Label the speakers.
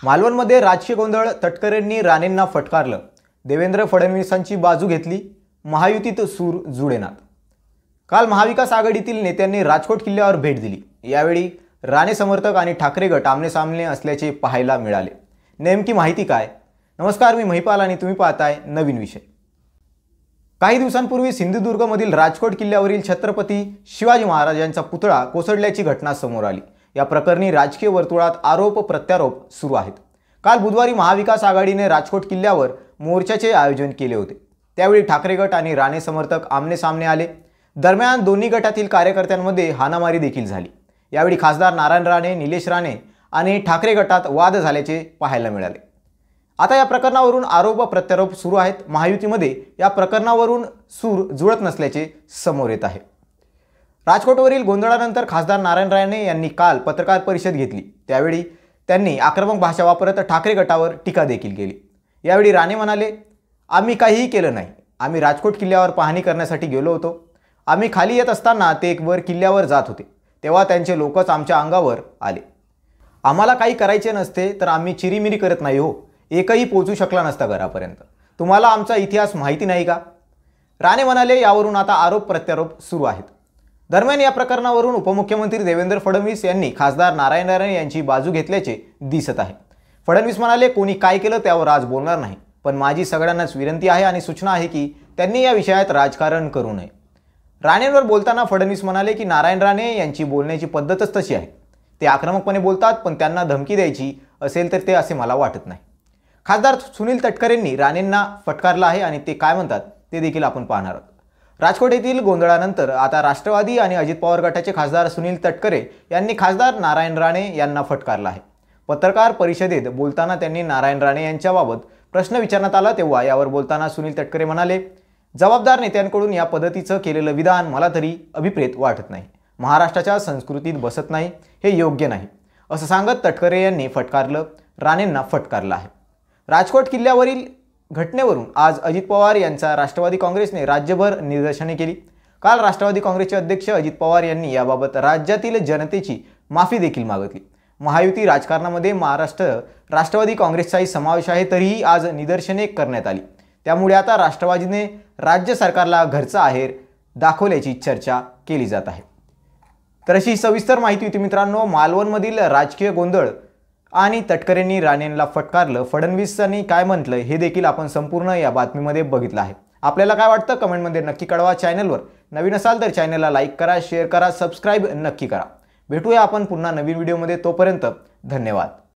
Speaker 1: मालवणमध्ये राजकीय गोंधळ, तटकरेंनी राणेंना फटकारलं, देवेंद्र फडणवीसांची बाजू घेतली, महायुतीत सूर जुळेनात। काल महाविकास आघाडीतील नेत्यांनी राजकोट किल्ल्यावर भेट दिली। यावेळी राणे समर्थक आणि ठाकरे गट आमने-सामने असल्याचे पाहायला मिळाले। नेमकी माहिती काय? नमस्कार, मी महिपाल आणि तुम्ही पाहताय नवीन विषय। काही दिवसांपूर्वी सिंधुदुर्गमधील राजकोट किल्ल्यावरील छत्रपती शिवाजी महाराजांचा पुतळा कोसळल्याची घटना समोर आली। या प्रकरणी राजकीय वर्तुळात आरोप प्रत्यारोप सुरू आहेत। काल बुधवारी महाविकास आघाडीने राजकोट किल्ल्यावर मोर्चाचे आयोजन केले होते। त्यावेळी ठाकरे गट आणि राणे समर्थक आमने-सामने आले। दरम्यान दोन्ही गटातील कार्यकर्त्यांमध्ये हाणामारी देखील झाली। यावेळी खासदार नारायण राणे, निलेश राणे आणि ठाकरे गटात वाद झाल्याचे पाहायला मिळाले। आता या प्रकरणावरून आरोप प्रत्यारोप सुरू आहेत। महायुतीमध्ये या प्रकरणावरून सूर जुळत नसल्याचे समोर येत आहे। राजकोटवरील गोंधळानंतर खासदार नारायण राणे यांनी काल पत्रकार परिषद घेतली। त्यावेळी त्यांनी आक्रमक भाषा वापरत ठाकरे गटावर टीका देखील केली। यावेळी राणे म्हणाले, आम्ही काहीही केलं नाही। आम्ही राजकोट किल्ल्यावर पाहणी करण्यासाठी गेलो होतो। आम्ही खाली येत असताना ते वर किल्ल्यावर जात होते, तेव्हा त्यांचे लोकच आमच्या अंगावर आले। आम्हाला काही करायचे नसते तर आम्ही चिरीमिरी करत नाही हो, एकही पोहोचू शकला नसता घरापर्यंत। तुम्हाला आमचा इतिहास माहिती नाही का? राणे म्हणाले। यावरून आता आरोप प्रत्यारोप सुरू आहेत। दरम्यान या प्रकरणावरून उपमुख्यमंत्री देवेंद्र फडणवीस यांनी खासदार नारायण राणे यांची बाजू घेतल्याचे दिसत आहे। फडणवीस म्हणाले, कोणी काय केलं त्यावर आज बोलणार नाही, पण माझी सगळ्यांनाच विनंती आहे आणि सूचना आहे की त्यांनी या विषयात राजकारण करू नये। राणेंवर बोलताना फडणवीस म्हणाले की नारायण राणे यांची बोलण्याची पद्धतच तशी आहे। ते आक्रमकपणे बोलतात, पण त्यांना धमकी द्यायची असेल तर ते असे मला वाटत नाही। खासदार सुनील तटकरेंनी राणेंना फटकारलं आहे आणि ते काय म्हणतात ते देखील आपण पाहणार आहोत। राजकोट येथील गोंधळानंतर आता राष्ट्रवादी आणि अजित पवार गटाचे खासदार सुनील तटकरे यांनी खासदार नारायण राणे यांना फटकारलं आहे। पत्रकार परिषदेत बोलताना त्यांनी नारायण राणे यांच्याबाबत प्रश्न विचारण्यात आला, तेव्हा यावर बोलताना सुनील तटकरे म्हणाले, जबाबदार नेत्यांकडून या पद्धतीचं केलेलं विधान मला तरी अभिप्रेत वाटत नाही। महाराष्ट्राच्या संस्कृतीत बसत नाही, हे योग्य नाही असं सांगत तटकरे यांनी राणेंना फटकारलं आहे। राजकोट किल्ल्यावरील घटनेवरून आज अजित पवार यांचा राष्ट्रवादी काँग्रेसने राज्यभर निदर्शने केली। काल राष्ट्रवादी काँग्रेसचे अध्यक्ष अजित पवार यांनी याबाबत राज्यातील जनतेची माफी देखील मागितली। महायुती राजकारणामध्ये महाराष्ट्र राष्ट्रवादी काँग्रेसचाही समावेश आहे, तरीही आज निदर्शने करण्यात आली। त्यामुळे आता राष्ट्रवादीने राज्य सरकारला घरचा आहेर दाखवल्याची चर्चा केली जात आहे। तर अशी सविस्तर माहिती होती मित्रांनो, मालवणमधील राजकीय गोंधळ आणि तटकरेंनी राणेंना फटकारलं, फडणवीसांनी काय म्हटलं हे देखील आपण संपूर्ण या बातमीमध्ये बघितलं आहे। आपल्याला काय वाटतं कमेंटमध्ये नक्की कळवा। चॅनलवर नवीन असाल तर चॅनलला लाईक करा, शेअर करा, सबस्क्राईब नक्की करा। भेटूया आपण पुन्हा नवीन व्हिडिओमध्ये, तोपर्यंत धन्यवाद।